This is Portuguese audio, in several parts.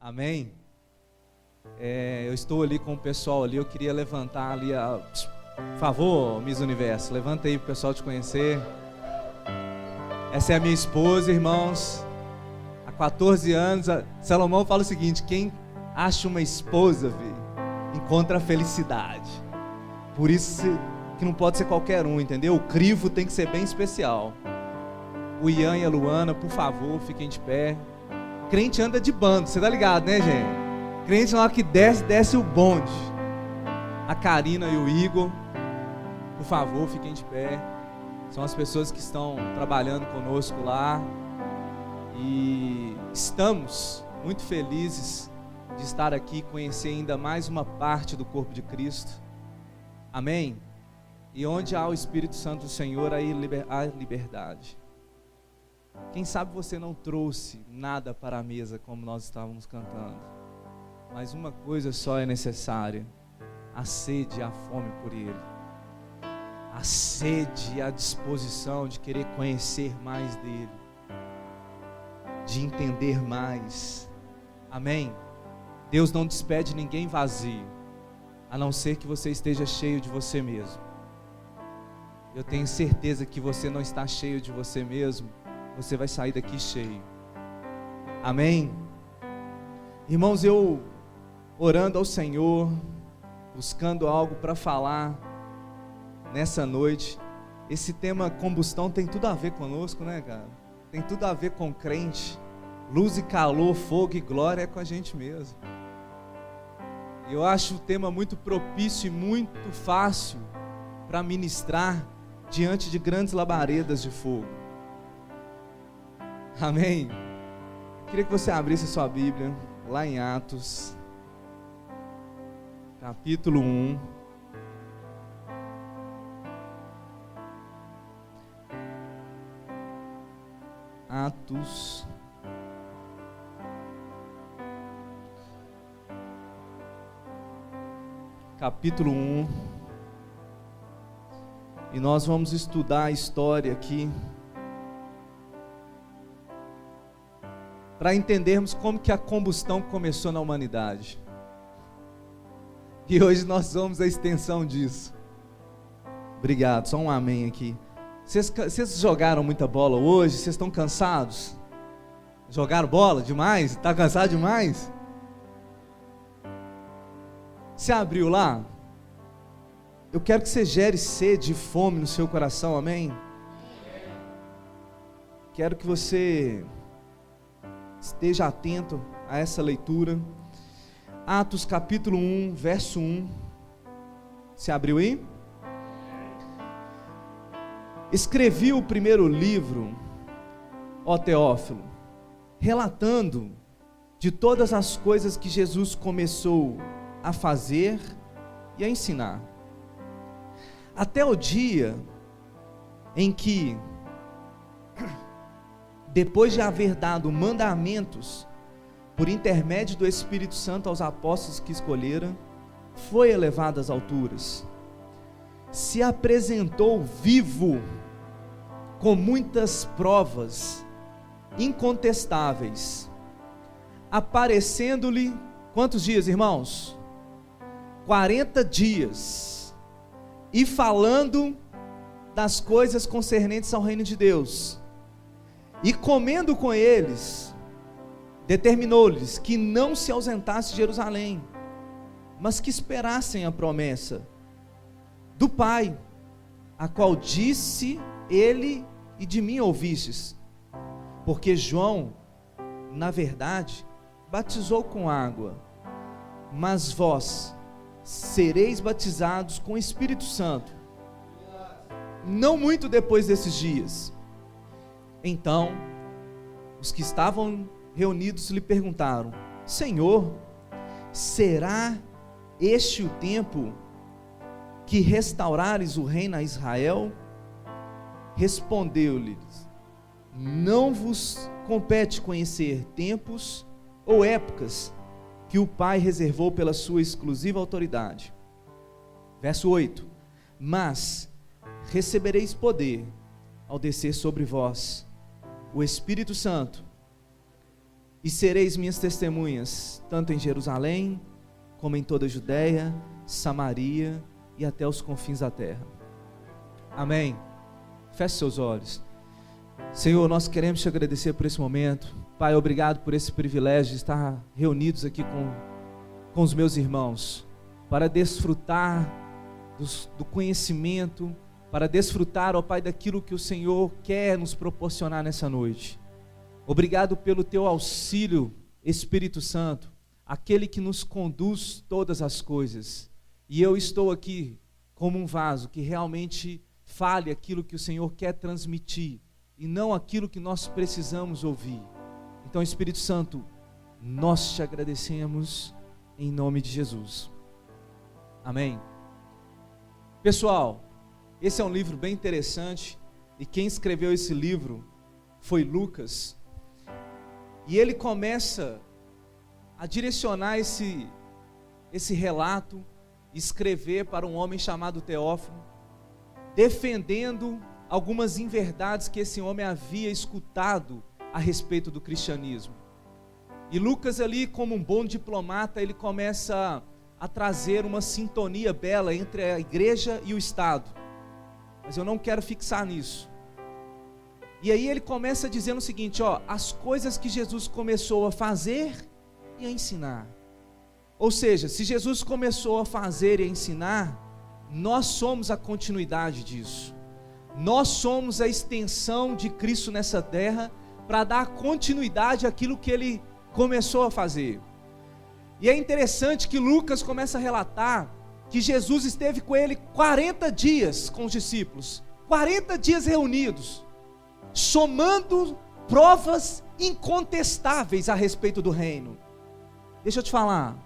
Amém? Eu estou ali com o pessoal ali, eu queria levantar ali, por favor, Miss Universo, levanta aí para o pessoal te conhecer. Essa é a minha esposa, irmãos, há 14 anos, Salomão fala o seguinte: quem acha uma esposa, filho, encontra a felicidade. Por isso que não pode ser qualquer um, entendeu? O crivo tem que ser bem especial. O Ian e a Luana, por favor, fiquem de pé. Crente anda de bando, você tá ligado, né, gente? Crente na hora que desce o bonde. A Karina e o Igor, por favor, fiquem de pé. São as pessoas que estão trabalhando conosco lá. E estamos muito felizes de estar aqui, conhecer ainda mais uma parte do corpo de Cristo. Amém? E onde há o Espírito Santo do Senhor, aí há liberdade. Quem sabe você não trouxe nada para a mesa como nós estávamos cantando, mas uma coisa só é necessária: a sede e a fome por Ele, a sede e a disposição de querer conhecer mais dEle, de entender mais. Amém? Deus não despede ninguém vazio, a não ser que você esteja cheio de você mesmo. Eu tenho certeza que você não está cheio de você mesmo, você vai sair daqui cheio. Amém? Irmãos, eu orando ao Senhor, buscando algo para falar nessa noite. Esse tema combustão tem tudo a ver conosco, né, cara? Tem tudo a ver com crente. Luz e calor, fogo e glória é com a gente mesmo. Eu acho o tema muito propício e muito fácil para ministrar diante de grandes labaredas de fogo. Amém? Eu queria que você abrisse a sua Bíblia lá em Atos, capítulo 1. Atos, capítulo 1. E nós vamos estudar a história aqui, para entendermos como que a combustão começou na humanidade. E hoje nós somos a extensão disso. Obrigado, só um amém aqui. Vocês jogaram muita bola hoje? Vocês estão cansados? Jogaram bola demais? Está cansado demais? Você abriu lá? Eu quero que você gere sede e fome no seu coração, amém? Quero que você esteja atento a essa leitura. Atos capítulo 1, verso 1. Você abriu aí? Escrevi o primeiro livro, ó Teófilo, relatando de todas as coisas que Jesus começou a fazer e a ensinar, até o dia em que, depois de haver dado mandamentos por intermédio do Espírito Santo aos apóstolos que escolhera, foi elevado às alturas, se apresentou vivo, com muitas provas incontestáveis, aparecendo-lhe, quantos dias, irmãos? 40 dias, e falando das coisas concernentes ao reino de Deus, e comendo com eles, determinou-lhes que não se ausentasse de Jerusalém, mas que esperassem a promessa do Pai, a qual disse ele: e de mim ouvistes, porque João, na verdade, batizou com água, mas vós sereis batizados com o Espírito Santo, não muito depois desses dias. Então, os que estavam reunidos lhe perguntaram: Senhor, será este o tempo que restaurares o reino a Israel? Respondeu-lhes: não vos compete conhecer tempos ou épocas que o Pai reservou pela sua exclusiva autoridade. Verso 8: mas recebereis poder, ao descer sobre vós o Espírito Santo, e sereis minhas testemunhas, tanto em Jerusalém, como em toda a Judéia, Samaria e até os confins da terra. Amém. Feche seus olhos. Senhor, nós queremos te agradecer por esse momento. Pai, obrigado por esse privilégio de estar reunidos aqui com os meus irmãos, para desfrutar do conhecimento, para desfrutar, ó Pai, daquilo que o Senhor quer nos proporcionar nessa noite. Obrigado pelo teu auxílio, Espírito Santo, aquele que nos conduz todas as coisas. E eu estou aqui como um vaso que realmente fale aquilo que o Senhor quer transmitir e não aquilo que nós precisamos ouvir. Então, Espírito Santo, nós te agradecemos em nome de Jesus. Amém. Pessoal, esse é um livro bem interessante e quem escreveu esse livro foi Lucas. E ele começa a direcionar esse relato, escrever para um homem chamado Teófilo, defendendo algumas inverdades que esse homem havia escutado a respeito do cristianismo. E Lucas ali, como um bom diplomata, ele começa a trazer uma sintonia bela entre a igreja e o Estado. Mas eu não quero fixar nisso. E aí ele começa dizendo o seguinte, as coisas que Jesus começou a fazer e a ensinar. Ou seja, se Jesus começou a fazer e a ensinar, nós somos a continuidade disso. Nós somos a extensão de Cristo nessa terra para dar continuidade àquilo que ele começou a fazer. E é interessante que Lucas começa a relatar que Jesus esteve com ele 40 dias com os discípulos, 40 dias reunidos, somando provas incontestáveis a respeito do reino. Deixa eu te falar,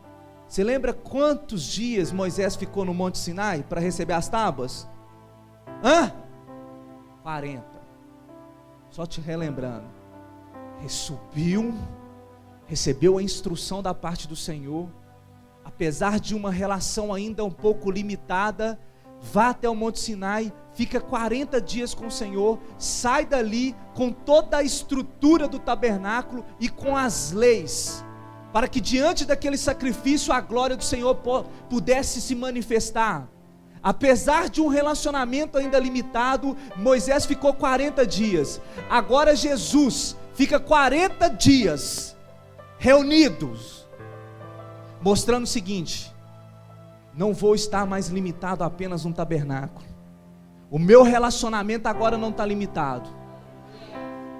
você lembra quantos dias Moisés ficou no Monte Sinai para receber as tábuas? 40. Só te relembrando, subiu, recebeu a instrução da parte do Senhor, apesar de uma relação ainda um pouco limitada, vá até o Monte Sinai, fica 40 dias com o Senhor, sai dali com toda a estrutura do tabernáculo e com as leis, para que diante daquele sacrifício a glória do Senhor pudesse se manifestar. Apesar de um relacionamento ainda limitado, Moisés ficou 40 dias, agora Jesus fica 40 dias reunidos, mostrando o seguinte: não vou estar mais limitado a apenas um tabernáculo, o meu relacionamento agora não está limitado,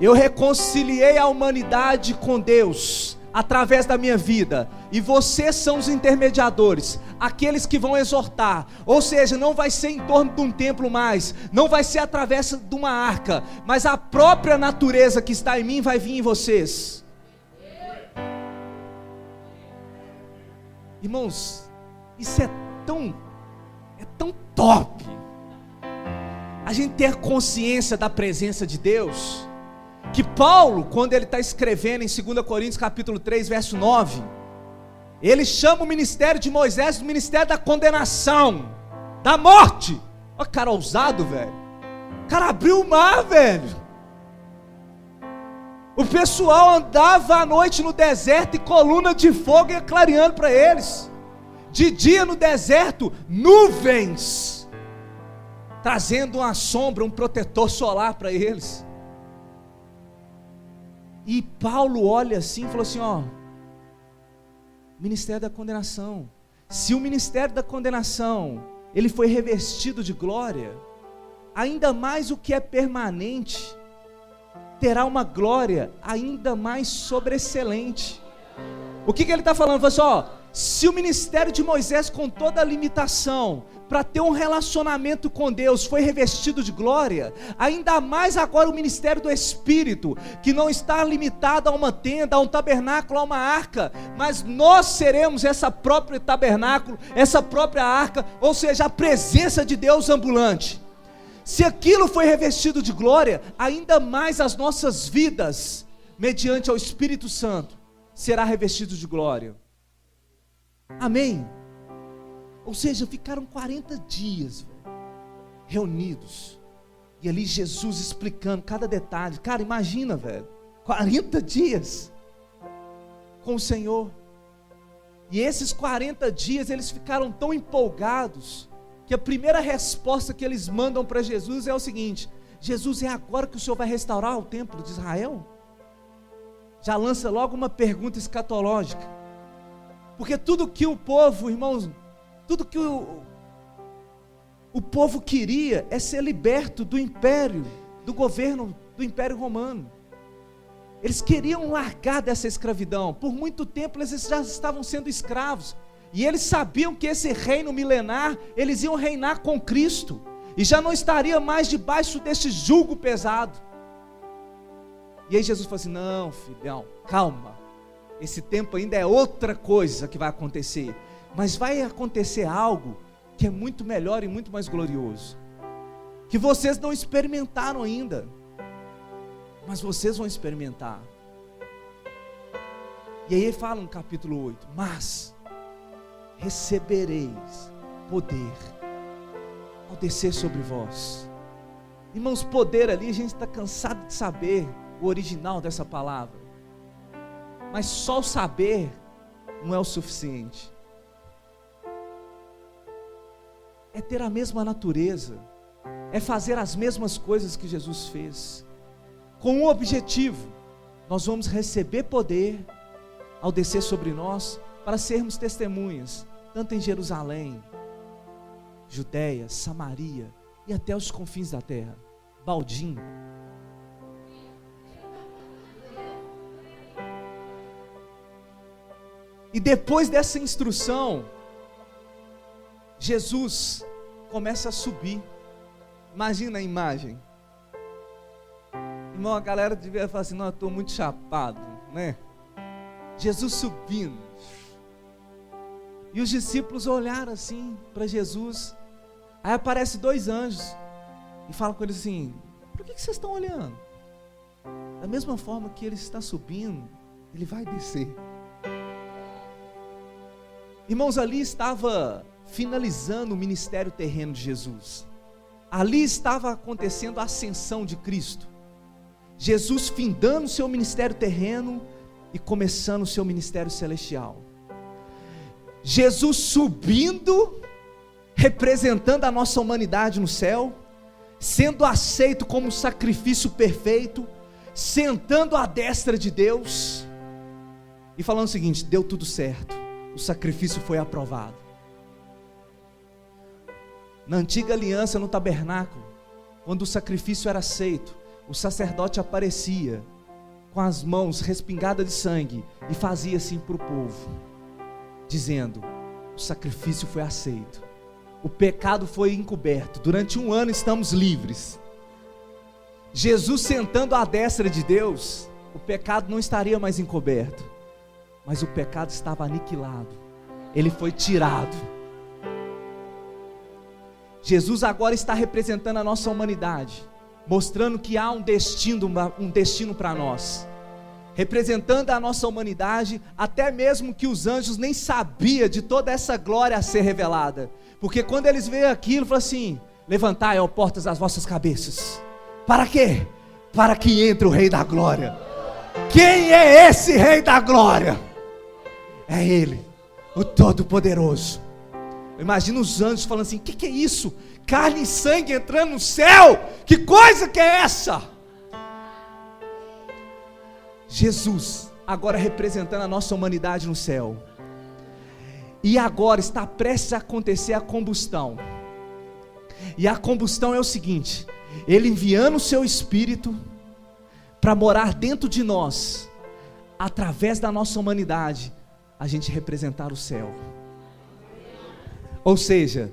eu reconciliei a humanidade com Deus, através da minha vida, e vocês são os intermediadores, aqueles que vão exortar, ou seja, não vai ser em torno de um templo mais, não vai ser através de uma arca, mas a própria natureza que está em mim vai vir em vocês. Irmãos, isso é tão top, a gente ter consciência da presença de Deus, que Paulo, quando ele está escrevendo em 2 Coríntios capítulo 3, verso 9, ele chama o ministério de Moisés do ministério da condenação, da morte. Olha, cara ousado, velho. O cara abriu o mar, velho. O pessoal andava à noite no deserto e coluna de fogo ia clareando para eles. De dia no deserto, nuvens, trazendo uma sombra, um protetor solar para eles. E Paulo olha assim e falou assim, ministério da condenação. Se o ministério da condenação, ele foi revestido de glória, ainda mais o que é permanente, terá uma glória ainda mais sobreexcelente. O que ele está falando? Ele falou assim, se o ministério de Moisés, com toda a limitação, para ter um relacionamento com Deus, foi revestido de glória, ainda mais agora o ministério do Espírito, que não está limitado a uma tenda, a um tabernáculo, a uma arca, mas nós seremos essa própria tabernáculo, essa própria arca, ou seja, a presença de Deus ambulante. Se aquilo foi revestido de glória, ainda mais as nossas vidas, mediante ao Espírito Santo, será revestido de glória. Amém? Ou seja, ficaram 40 dias reunidos, e ali Jesus explicando cada detalhe. Cara, imagina, velho, 40 dias, com o Senhor. E esses 40 dias eles ficaram tão empolgados, que a primeira resposta que eles mandam para Jesus é o seguinte: Jesus, é agora que o Senhor vai restaurar o templo de Israel? Já lança logo uma pergunta escatológica, porque tudo que o povo, irmãos, tudo que o povo queria é ser liberto do império, do governo do Império Romano. Eles queriam largar dessa escravidão. Por muito tempo eles já estavam sendo escravos, e eles sabiam que esse reino milenar, eles iam reinar com Cristo, e já não estaria mais debaixo desse jugo pesado. E aí Jesus falou assim: não, filhão, calma, esse tempo ainda é outra coisa que vai acontecer, mas vai acontecer algo que é muito melhor e muito mais glorioso, que vocês não experimentaram ainda, mas vocês vão experimentar. E aí ele fala no capítulo 8: mas recebereis poder ao descer sobre vós. Irmãos, poder ali, a gente está cansado de saber o original dessa palavra, mas só o saber não é o suficiente. É ter a mesma natureza, é fazer as mesmas coisas que Jesus fez, com um objetivo: nós vamos receber poder ao descer sobre nós, para sermos testemunhas, tanto em Jerusalém, Judeia, Samaria e até os confins da terra. Baldinho. E depois dessa instrução, Jesus começa a subir. Imagina a imagem. Irmão, a galera devia falar assim: não, eu estou muito chapado, né? Jesus subindo. E os discípulos olharam assim para Jesus. Aí aparecem 2 anjos e falam com eles assim: por que vocês estão olhando? Da mesma forma que ele está subindo, ele vai descer. Irmãos, ali estava finalizando o ministério terreno de Jesus. Ali estava acontecendo a ascensão de Cristo. Jesus findando o seu ministério terreno e começando o seu ministério celestial. Jesus subindo, representando a nossa humanidade no céu, sendo aceito como um sacrifício perfeito, sentando à destra de Deus e falando o seguinte: deu tudo certo, o sacrifício foi aprovado. Na antiga aliança, no tabernáculo, quando o sacrifício era aceito, o sacerdote aparecia com as mãos respingadas de sangue e fazia assim para o povo, dizendo: o sacrifício foi aceito, o pecado foi encoberto, durante 1 ano estamos livres. Jesus sentando à destra de Deus, o pecado não estaria mais encoberto, mas o pecado estava aniquilado, ele foi tirado. Jesus agora está representando a nossa humanidade, mostrando que há um destino para nós, representando a nossa humanidade, até mesmo que os anjos nem sabiam de toda essa glória a ser revelada, porque quando eles veem aquilo, falam assim: levantai, ó portas, as vossas cabeças. Para quê? Para que entre o Rei da Glória. Quem é esse Rei da Glória? É Ele, o Todo-Poderoso. Imagina os anjos falando assim: que é isso? Carne e sangue entrando no céu? Que coisa que é essa? Jesus agora representando a nossa humanidade no céu, e agora está prestes a acontecer a combustão. E a combustão é o seguinte: Ele enviando o seu Espírito para morar dentro de nós, através da nossa humanidade, a gente representar o céu. Ou seja,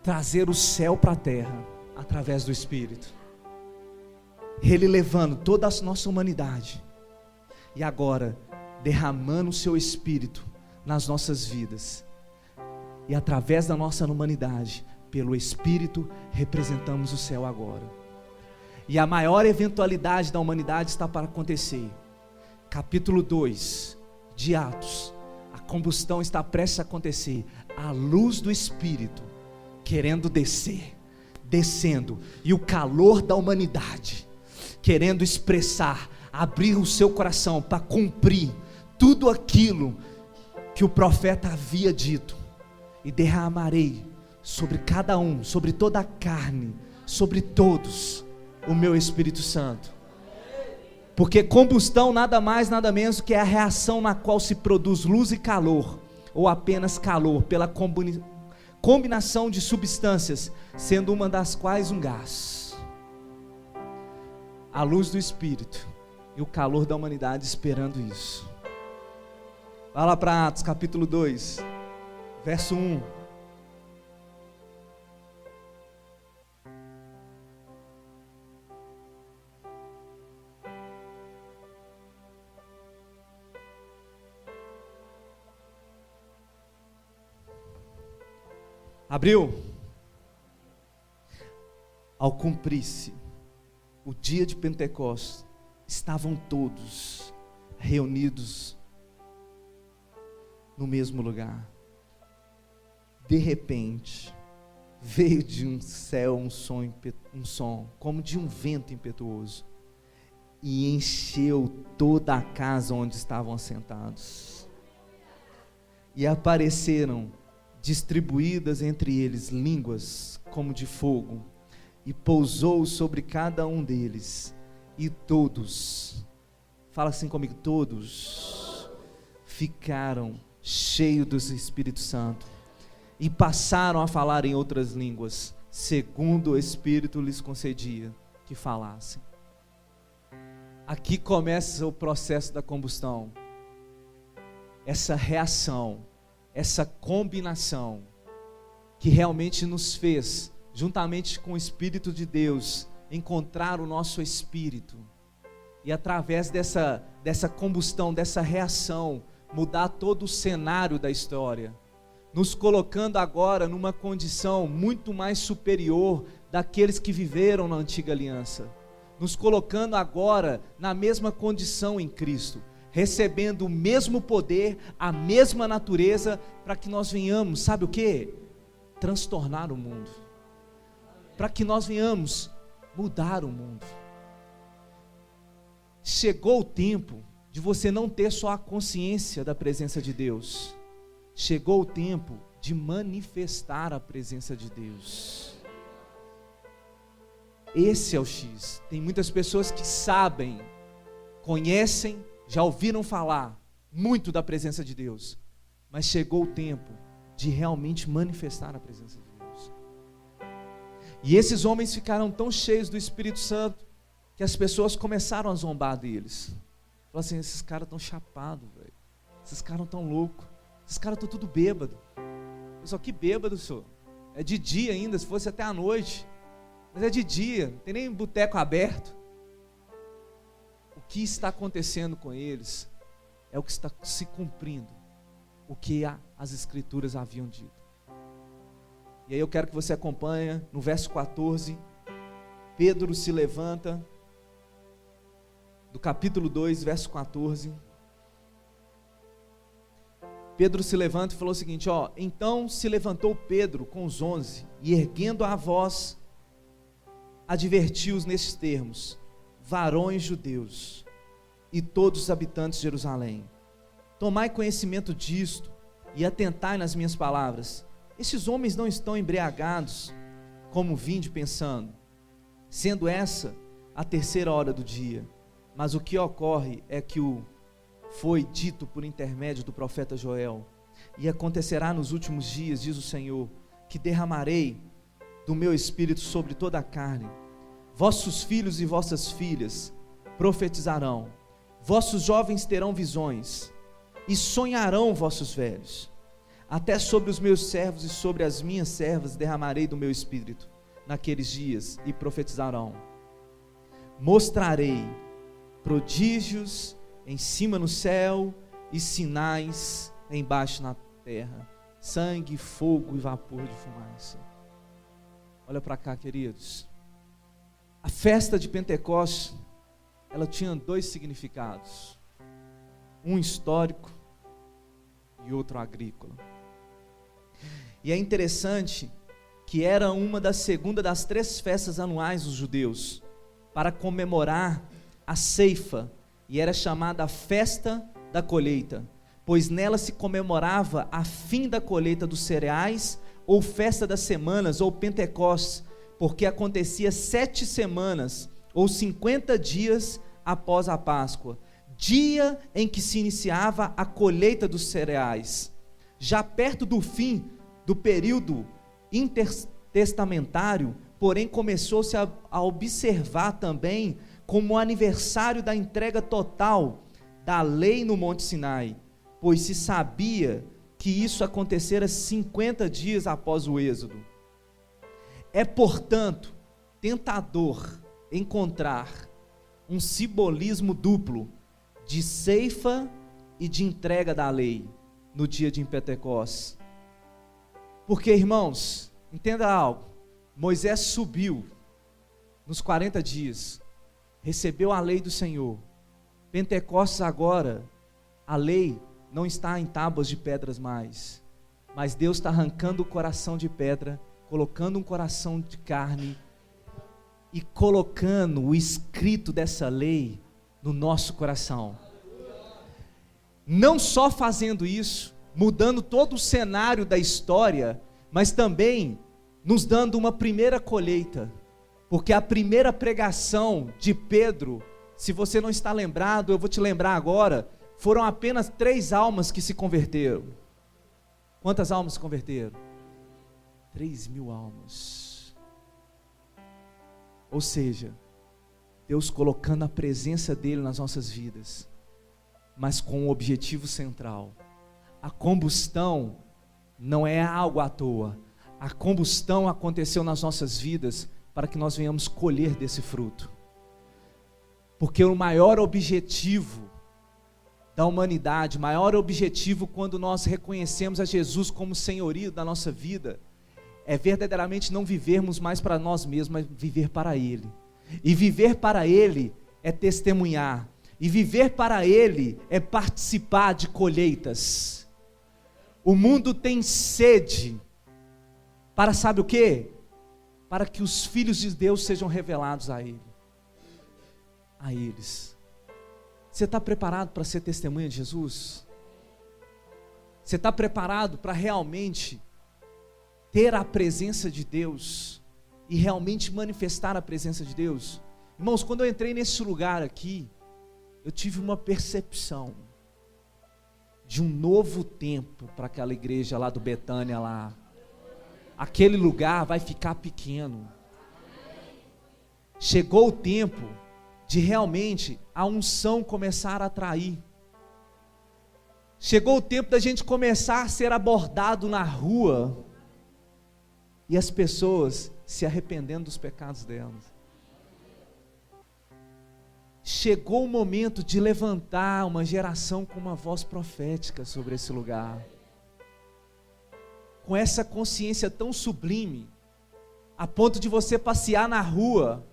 trazer o céu para a terra, através do Espírito. Ele levando toda a nossa humanidade, e agora derramando o seu Espírito nas nossas vidas, e através da nossa humanidade, pelo Espírito, representamos o céu agora. E a maior eventualidade da humanidade está para acontecer. Capítulo 2 de Atos, a combustão está prestes a acontecer, a luz do Espírito querendo descer, descendo, e o calor da humanidade querendo expressar, abrir o seu coração para cumprir tudo aquilo que o profeta havia dito, e derramarei sobre cada um, sobre toda a carne, sobre todos, o meu Espírito Santo. Porque combustão nada mais, nada menos que é a reação na qual se produz luz e calor, ou apenas calor, pela combinação de substâncias, sendo uma das quais um gás. A luz do Espírito e o calor da humanidade esperando isso. Vai lá para Atos capítulo 2, verso 1. Abriu. Ao cumprir-se o dia de Pentecostes, estavam todos reunidos no mesmo lugar. De repente, veio de um céu um som como de um vento impetuoso, e encheu toda a casa onde estavam assentados. E apareceram distribuídas entre eles línguas como de fogo, e pousou sobre cada um deles, e todos, fala assim comigo, todos ficaram cheios do Espírito Santo, e passaram a falar em outras línguas, segundo o Espírito lhes concedia que falassem. Aqui começa o processo da combustão, essa reação, essa combinação que realmente nos fez, juntamente com o Espírito de Deus, encontrar o nosso espírito, e através dessa combustão, dessa reação, mudar todo o cenário da história, nos colocando agora numa condição muito mais superior daqueles que viveram na antiga aliança, nos colocando agora na mesma condição em Cristo, recebendo o mesmo poder, a mesma natureza, para que nós venhamos, sabe o que? Transtornar o mundo, para que nós venhamos mudar o mundo. Chegou o tempo de você não ter só a consciência da presença de Deus, chegou o tempo de manifestar a presença de Deus. Esse é o X. Tem muitas pessoas que sabem, conhecem, já ouviram falar muito da presença de Deus, mas chegou o tempo de realmente manifestar a presença de Deus. E esses homens ficaram tão cheios do Espírito Santo, que as pessoas começaram a zombar deles. Falaram assim, esses caras estão chapados, velho. Esses caras estão loucos. Esses caras estão tudo bêbado. Eu só, que bêbado, senhor. É de dia ainda, se fosse até à noite. Mas é de dia, não tem nem boteco aberto. O que está acontecendo com eles é o que está se cumprindo, o que as Escrituras haviam dito. E aí eu quero que você acompanhe no verso 14. Pedro se levanta, do capítulo 2, verso 14. Pedro se levanta e falou o seguinte, então se levantou Pedro com os 11, e erguendo a voz, advertiu-os nestes termos: varões judeus e todos os habitantes de Jerusalém, tomai conhecimento disto e atentai nas minhas palavras. Estes homens não estão embriagados, como vinde pensando, sendo essa a 3ª hora do dia. Mas o que ocorre é que foi dito por intermédio do profeta Joel: e acontecerá nos últimos dias, diz o Senhor, que derramarei do meu espírito sobre toda a carne. Vossos filhos e vossas filhas profetizarão, vossos jovens terão visões, e sonharão vossos velhos. Até sobre os meus servos e sobre as minhas servas derramarei do meu espírito naqueles dias, e profetizarão. Mostrarei prodígios em cima no céu e sinais embaixo na terra: sangue, fogo e vapor de fumaça. Olha para cá, queridos. A festa de Pentecostes, ela tinha 2 significados, um histórico e outro agrícola. E é interessante que era uma das segunda das 3 festas anuais dos judeus, para comemorar a ceifa, e era chamada a festa da colheita, pois nela se comemorava a fim da colheita dos cereais, ou festa das semanas, ou Pentecostes, porque acontecia 7 semanas, ou 50 dias após a Páscoa, dia em que se iniciava a colheita dos cereais. Já perto do fim do período intertestamentário, porém começou-se a observar também como o aniversário da entrega total da lei no Monte Sinai, pois se sabia que isso acontecera 50 dias após o Êxodo. É, portanto, tentador encontrar um simbolismo duplo de ceifa e de entrega da lei no dia de Pentecostes. Porque, irmãos, entenda algo, Moisés subiu nos 40 dias, recebeu a lei do Senhor. Pentecostes agora, a lei não está em tábuas de pedras mais, mas Deus está arrancando o coração de pedra, colocando um coração de carne e colocando o escrito dessa lei no nosso coração. Não só fazendo isso, mudando todo o cenário da história, mas também nos dando uma primeira colheita, porque a primeira pregação de Pedro, se você não está lembrado, eu vou te lembrar agora, foram apenas 3 almas que se converteram. Quantas almas se converteram? 3.000 almas. Ou seja, Deus colocando a presença dele nas nossas vidas, mas com um objetivo central. A combustão não é algo à toa. A combustão aconteceu nas nossas vidas para que nós venhamos colher desse fruto. Porque o maior objetivo da humanidade, o maior objetivo quando nós reconhecemos a Jesus como senhorio da nossa vida, é verdadeiramente não vivermos mais para nós mesmos, mas viver para Ele. E viver para Ele é testemunhar. E viver para Ele é participar de colheitas. O mundo tem sede para, sabe o quê? Para que os filhos de Deus sejam revelados a Ele. A eles. Você está preparado para ser testemunha de Jesus? Você está preparado para realmente ter a presença de Deus e realmente manifestar a presença de Deus? Irmãos, quando eu entrei nesse lugar aqui, eu tive uma percepção de um novo tempo para aquela igreja lá do Betânia lá. Aquele lugar vai ficar pequeno. Chegou o tempo de realmente a unção começar a atrair. Chegou o tempo da gente começar a ser abordado na rua e as pessoas se arrependendo dos pecados delas. Chegou o momento de levantar uma geração com uma voz profética sobre esse lugar, com essa consciência tão sublime, a ponto de você passear na rua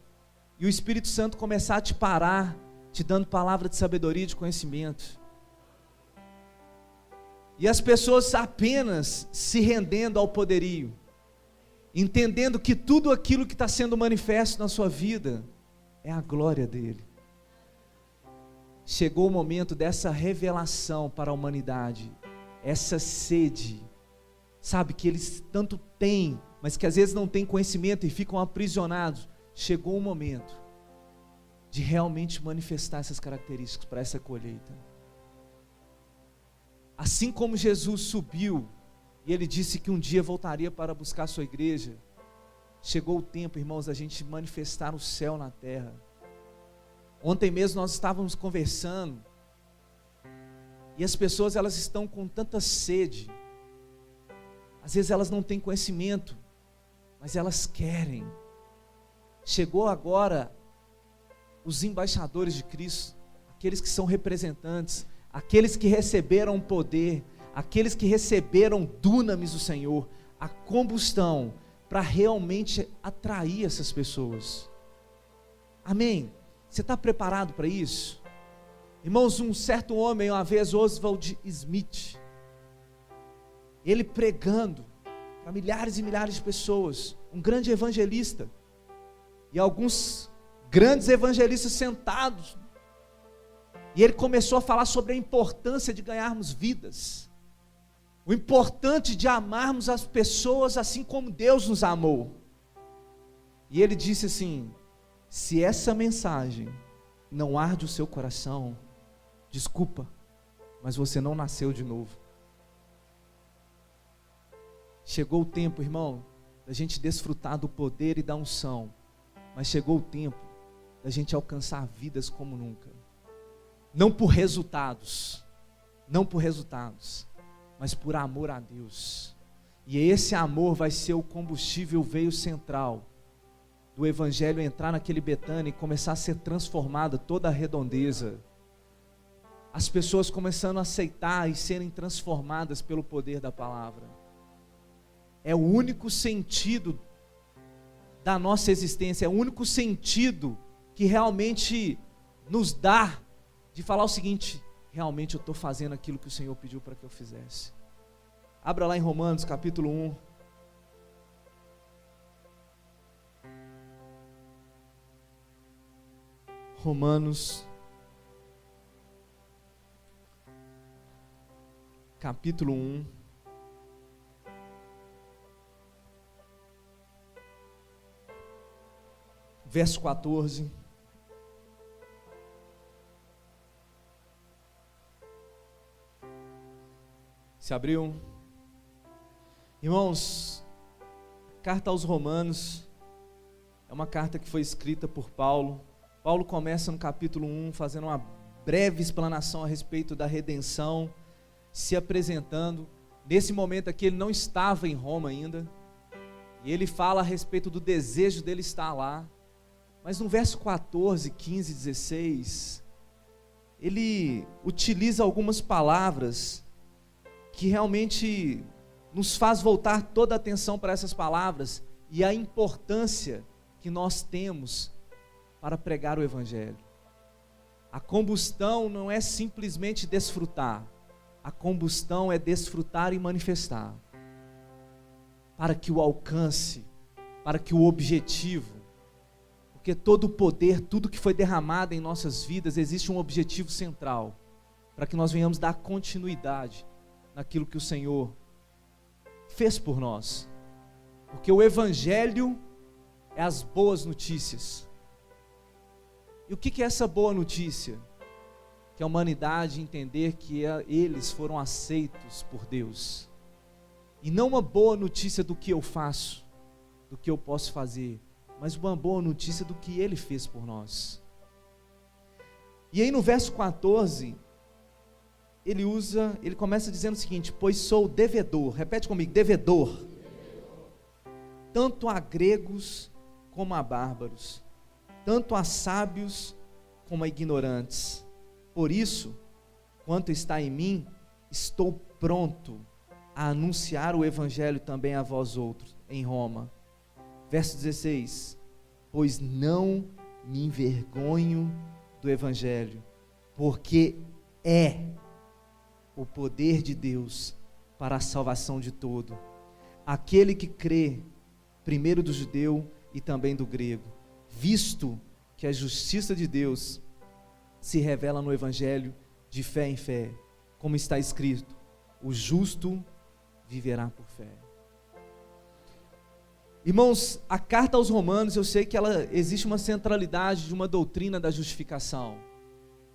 e o Espírito Santo começar a te parar, te dando palavra de sabedoria e de conhecimento. E as pessoas apenas se rendendo ao poderio, entendendo que tudo aquilo que está sendo manifesto na sua vida é a glória dele. Chegou o momento dessa revelação para a humanidade, essa sede, sabe, que eles tanto têm, mas que às vezes não têm conhecimento e ficam aprisionados. Chegou o momento de realmente manifestar essas características para essa colheita. Assim como Jesus subiu e ele disse que um dia voltaria para buscar a sua igreja, chegou o tempo, irmãos, da gente manifestar o céu na terra. Ontem mesmo nós estávamos conversando e as pessoas, elas estão com tanta sede, às vezes elas não têm conhecimento, mas elas querem. Chegou agora os embaixadores de Cristo, aqueles que são representantes, aqueles que receberam poder, aqueles que receberam dunamis do Senhor, a combustão, para realmente atrair essas pessoas. Amém? Você está preparado para isso? Irmãos, um certo homem, uma vez, Oswald Smith, ele pregando para milhares e milhares de pessoas, um grande evangelista, e alguns grandes evangelistas sentados, E ele começou a falar sobre a importância de ganharmos vidas, o importante de amarmos as pessoas assim como Deus nos amou. E ele disse assim: se essa mensagem não arde o seu coração, desculpa, mas você não nasceu de novo. Chegou o tempo, irmão, da gente desfrutar do poder e da unção, mas chegou o tempo da gente alcançar vidas como nunca. Não por resultados, mas por amor a Deus. E esse amor vai ser o combustível, veio central do evangelho entrar naquele Betânia e começar a ser transformada toda a redondeza. As pessoas começando a aceitar e serem transformadas pelo poder da palavra. É o único sentido da nossa existência, é o único sentido que realmente nos dá de falar o seguinte: realmente eu estou fazendo aquilo que o Senhor pediu para que eu fizesse. Abra lá em Romanos capítulo 1. Romanos capítulo 1. Verso 14. Se abriu? Irmãos, a carta aos Romanos é uma carta que foi escrita por Paulo. Paulo começa no capítulo 1 fazendo uma breve explanação a respeito da redenção, se apresentando. Nesse momento aqui ele não estava em Roma ainda, e ele fala a respeito do desejo dele estar lá. Mas no verso 14, 15, 16, ele utiliza algumas palavras que realmente nos faz voltar toda a atenção para essas palavras e a importância que nós temos para pregar o evangelho. A combustão não é simplesmente desfrutar, a combustão é desfrutar e manifestar, para que o alcance, para que o objetivo, porque todo o poder, tudo que foi derramado em nossas vidas, existe um objetivo central, para que nós venhamos dar continuidade naquilo que o Senhor fez por nós. Porque o evangelho é as boas notícias. E o que é essa boa notícia? Que a humanidade entender que eles foram aceitos por Deus. E não uma boa notícia do que eu faço, do que eu posso fazer, mas uma boa notícia do que Ele fez por nós. E aí no verso 14, ele começa dizendo o seguinte: pois sou devedor, repete comigo, devedor, tanto a gregos como a bárbaros, tanto a sábios como a ignorantes. Por isso, quanto está em mim, estou pronto a anunciar o evangelho também a vós outros, em Roma. Verso 16, pois não me envergonho do evangelho, porque é o poder de Deus para a salvação de todo, aquele que crê, primeiro do judeu e também do grego, visto que a justiça de Deus se revela no evangelho de fé em fé, como está escrito: o justo viverá por fé. Irmãos, a carta aos Romanos, eu sei que existe uma centralidade de uma doutrina da justificação.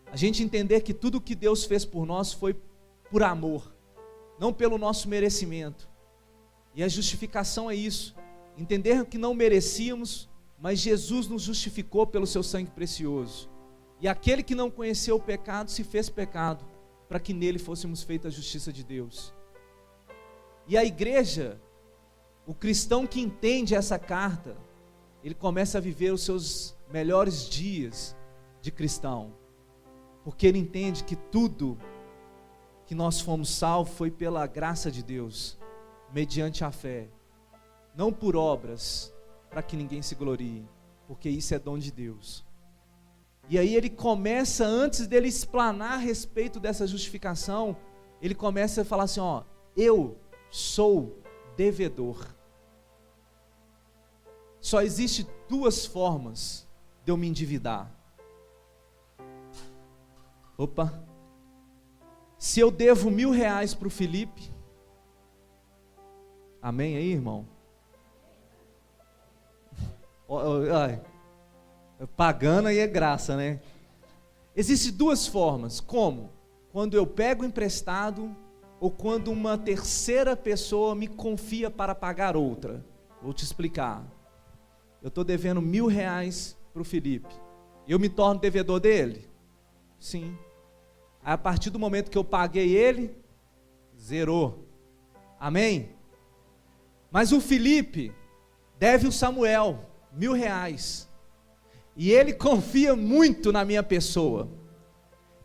A gente entender que tudo que Deus fez por nós foi por amor, não pelo nosso merecimento. E a justificação é isso, entender que não merecíamos, mas Jesus nos justificou pelo seu sangue precioso. E aquele que não conheceu o pecado se fez pecado, para que nele fôssemos feitos a justiça de Deus. E a igreja, o cristão que entende essa carta, ele começa a viver os seus melhores dias de cristão, porque ele entende que tudo que nós fomos salvos foi pela graça de Deus, mediante a fé, não por obras, para que ninguém se glorie, porque isso é dom de Deus. E aí ele começa, antes dele explanar a respeito dessa justificação, ele começa a falar assim: ó, eu sou devedor. Só existe duas formas de eu me endividar. Opa. Se eu devo R$1.000 para o Felipe, amém aí, irmão? Pagando aí é graça, né? Existem duas formas. Como? Quando eu pego emprestado ou quando uma terceira pessoa me confia para pagar outra. Vou te explicar. Eu estou devendo R$1.000 para o Felipe. Eu me torno devedor dele? Sim. Aí, a partir do momento que eu paguei ele, zerou. Amém? Mas o Felipe deve o Samuel R$1.000. E ele confia muito na minha pessoa.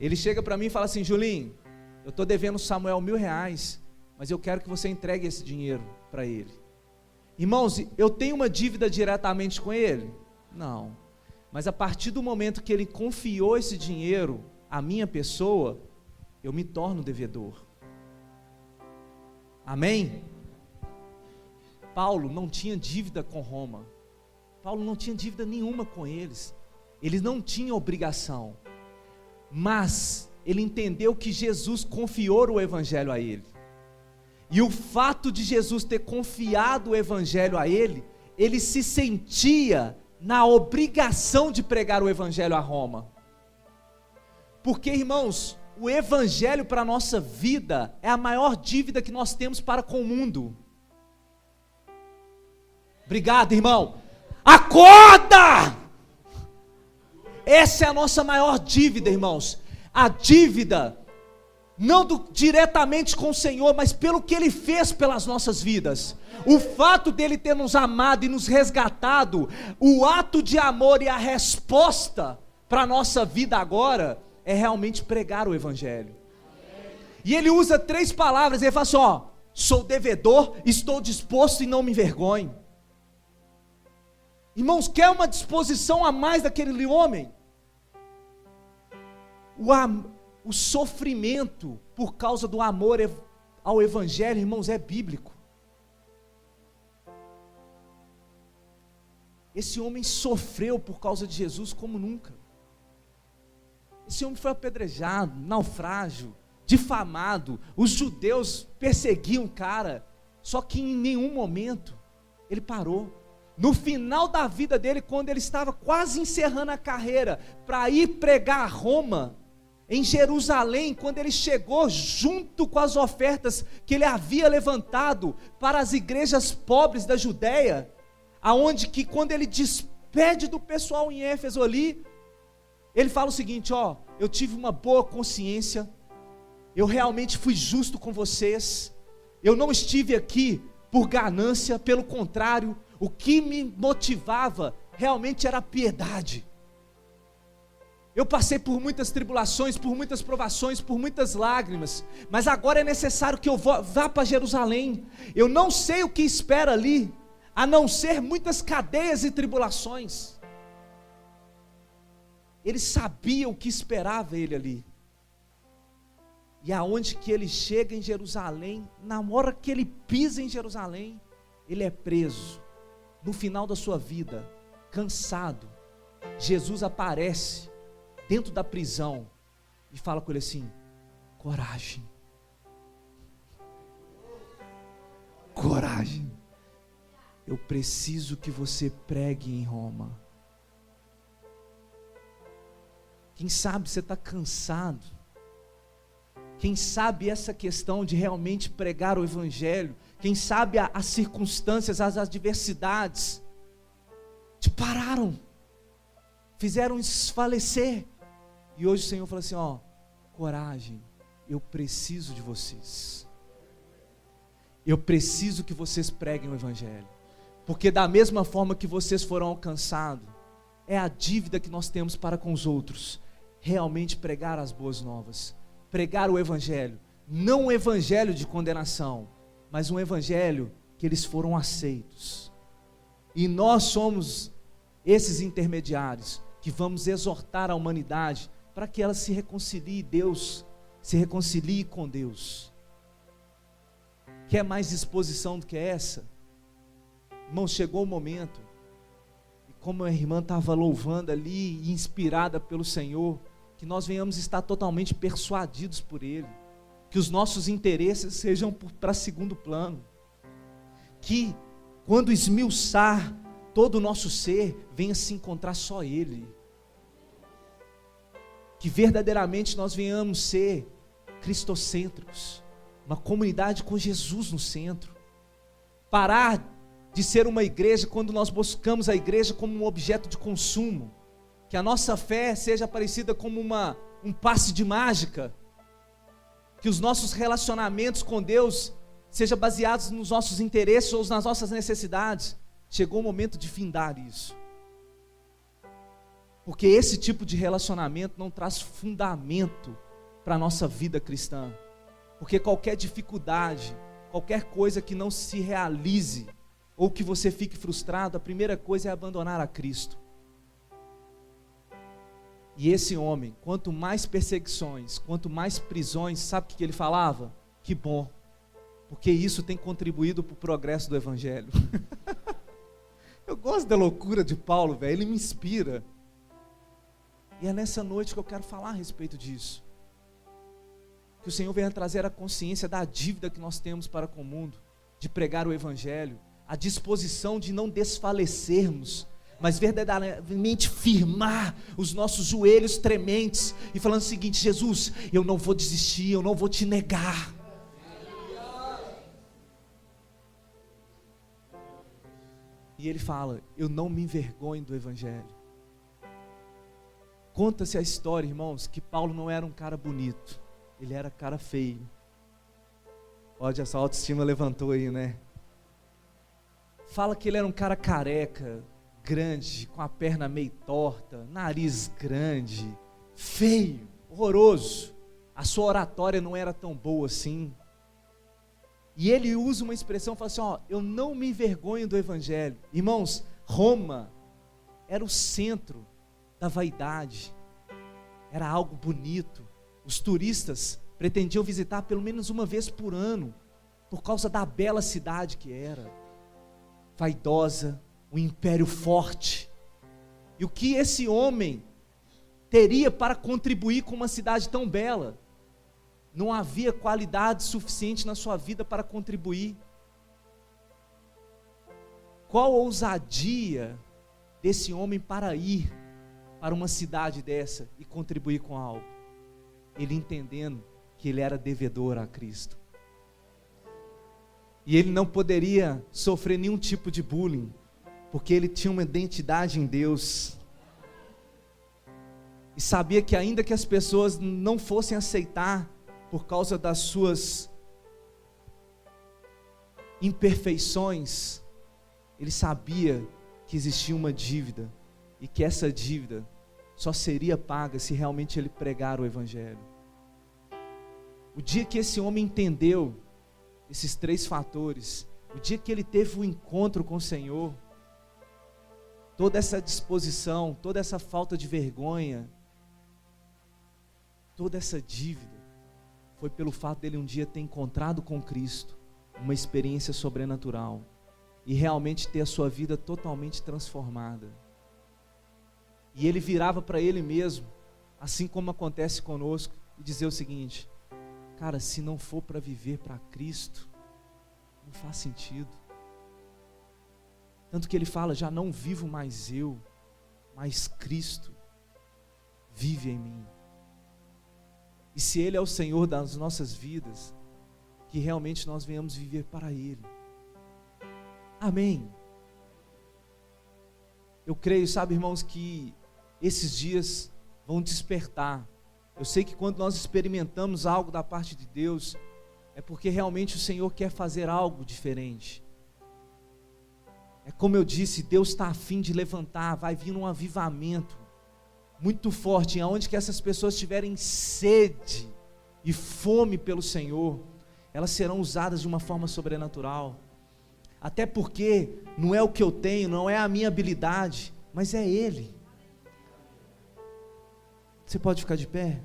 Ele chega para mim e fala assim: Julinho, eu estou devendo o Samuel R$1.000, mas eu quero que você entregue esse dinheiro para ele. Irmãos, eu tenho uma dívida diretamente com ele? Não. Mas a partir do momento que ele confiou esse dinheiro à minha pessoa, eu me torno devedor. Amém? Paulo não tinha dívida com Roma. Paulo não tinha dívida nenhuma com eles. Eles não tinham obrigação. Mas ele entendeu que Jesus confiou o evangelho a ele. E o fato de Jesus ter confiado o evangelho a ele, ele se sentia na obrigação de pregar o evangelho a Roma. Porque, irmãos, o evangelho para a nossa vida é a maior dívida que nós temos para com o mundo. Obrigado, irmão. Acorda! Essa é a nossa maior dívida, irmãos. A dívida, não diretamente com o Senhor, mas pelo que Ele fez pelas nossas vidas. O fato dele ter nos amado e nos resgatado, o ato de amor e a resposta para a nossa vida agora, é realmente pregar o evangelho. E ele usa 3 palavras, ele fala assim: ó, sou devedor, estou disposto e não me envergonho. Irmãos, quer uma disposição a mais daquele homem? O sofrimento por causa do amor ao evangelho, irmãos, é bíblico. Esse homem sofreu por causa de Jesus como nunca. Esse homem foi apedrejado, naufrágio, difamado. Os judeus perseguiam o cara, só que em nenhum momento ele parou. No final da vida dele, quando ele estava quase encerrando a carreira para ir pregar a Roma, em Jerusalém, quando ele chegou junto com as ofertas que ele havia levantado para as igrejas pobres da Judéia, aonde que quando ele despede do pessoal em Éfeso ali, ele fala o seguinte: ó, eu tive uma boa consciência, eu realmente fui justo com vocês, eu não estive aqui por ganância, pelo contrário, o que me motivava realmente era a piedade. Eu passei por muitas tribulações, por muitas provações, por muitas lágrimas, mas agora é necessário que eu vá para Jerusalém. Eu não sei o que espera ali, a não ser muitas cadeias e tribulações. Ele sabia o que esperava ele ali. E aonde que ele chega em Jerusalém, na hora que ele pisa em Jerusalém, ele é preso. No final da sua vida, cansado, Jesus aparece dentro da prisão e fala com ele assim: coragem, coragem, eu preciso que você pregue em Roma. Quem sabe você está cansado, quem sabe essa questão de realmente pregar o evangelho, quem sabe as circunstâncias, as adversidades te pararam, fizeram desfalecer, e hoje o Senhor fala assim: ó, coragem, eu preciso de vocês, eu preciso que vocês preguem o evangelho, porque da mesma forma que vocês foram alcançados, é a dívida que nós temos para com os outros, realmente pregar as boas novas, pregar o evangelho, não um evangelho de condenação, mas um evangelho que eles foram aceitos, e nós somos esses intermediários, que vamos exortar a humanidade, para que ela se reconcilie com Deus. Quer mais disposição do que essa? Irmão, chegou o momento, e como a irmã estava louvando ali, inspirada pelo Senhor, que nós venhamos estar totalmente persuadidos por Ele, que os nossos interesses sejam para segundo plano, que quando esmiuçar todo o nosso ser, venha se encontrar só Ele, que verdadeiramente nós venhamos ser cristocêntricos, uma comunidade com Jesus no centro, parar de ser uma igreja quando nós buscamos a igreja como um objeto de consumo, que a nossa fé seja parecida como um passe de mágica, que os nossos relacionamentos com Deus sejam baseados nos nossos interesses ou nas nossas necessidades. Chegou o momento de findar isso, porque esse tipo de relacionamento não traz fundamento para a nossa vida cristã, porque qualquer dificuldade, qualquer coisa que não se realize, ou que você fique frustrado, a primeira coisa é abandonar a Cristo. E esse homem, quanto mais perseguições, quanto mais prisões, sabe o que ele falava? Que bom, porque isso tem contribuído para o progresso do Evangelho. Eu gosto da loucura de Paulo, velho, ele me inspira. E é nessa noite que eu quero falar a respeito disso. Que o Senhor venha trazer a consciência da dívida que nós temos para com o mundo, de pregar o Evangelho, a disposição de não desfalecermos, mas verdadeiramente firmar os nossos joelhos trementes e falando o seguinte: Jesus, eu não vou desistir, eu não vou te negar. E ele fala: eu não me envergonho do Evangelho. Conta-se a história, irmãos, que Paulo não era um cara bonito, ele era cara feio. Olha, essa autoestima levantou aí, né? Fala que ele era um cara careca, grande, com a perna meio torta, nariz grande, feio, horroroso. A sua oratória não era tão boa assim. E ele usa uma expressão, fala assim: ó, eu não me envergonho do Evangelho. Irmãos, Roma era o centro da vaidade, era algo bonito. Os turistas pretendiam visitar pelo menos uma vez por ano, por causa da bela cidade que era, vaidosa, um império forte. E o que esse homem teria para contribuir com uma cidade tão bela? Não havia qualidade suficiente na sua vida para contribuir. Qual ousadia desse homem para ir para uma cidade dessa e contribuir com algo? Ele entendendo que ele era devedor a Cristo, e ele não poderia sofrer nenhum tipo de bullying, porque ele tinha uma identidade em Deus, e sabia que ainda que as pessoas não fossem aceitar por causa das suas imperfeições, ele sabia que existia uma dívida, e que essa dívida só seria paga se realmente ele pregar o Evangelho. O dia que esse homem entendeu esses três fatores, o dia que ele teve um encontro com o Senhor, toda essa disposição, toda essa falta de vergonha, toda essa dívida, foi pelo fato dele um dia ter encontrado com Cristo, uma experiência sobrenatural, e realmente ter a sua vida totalmente transformada. E ele virava para ele mesmo, assim como acontece conosco, e dizer o seguinte: cara, se não for para viver para Cristo, não faz sentido. Tanto que ele fala: já não vivo mais eu, mas Cristo vive em mim. E se Ele é o Senhor das nossas vidas, que realmente nós venhamos viver para Ele. Amém. Eu creio, sabe, irmãos, que esses dias vão despertar. Eu sei que quando nós experimentamos algo da parte de Deus, é porque realmente o Senhor quer fazer algo diferente. É como eu disse, Deus está a fim de levantar, vai vir um avivamento muito forte, aonde que essas pessoas tiverem sede e fome pelo Senhor, elas serão usadas de uma forma sobrenatural. Até porque não é o que eu tenho, não é a minha habilidade, mas é Ele. Você pode ficar de pé?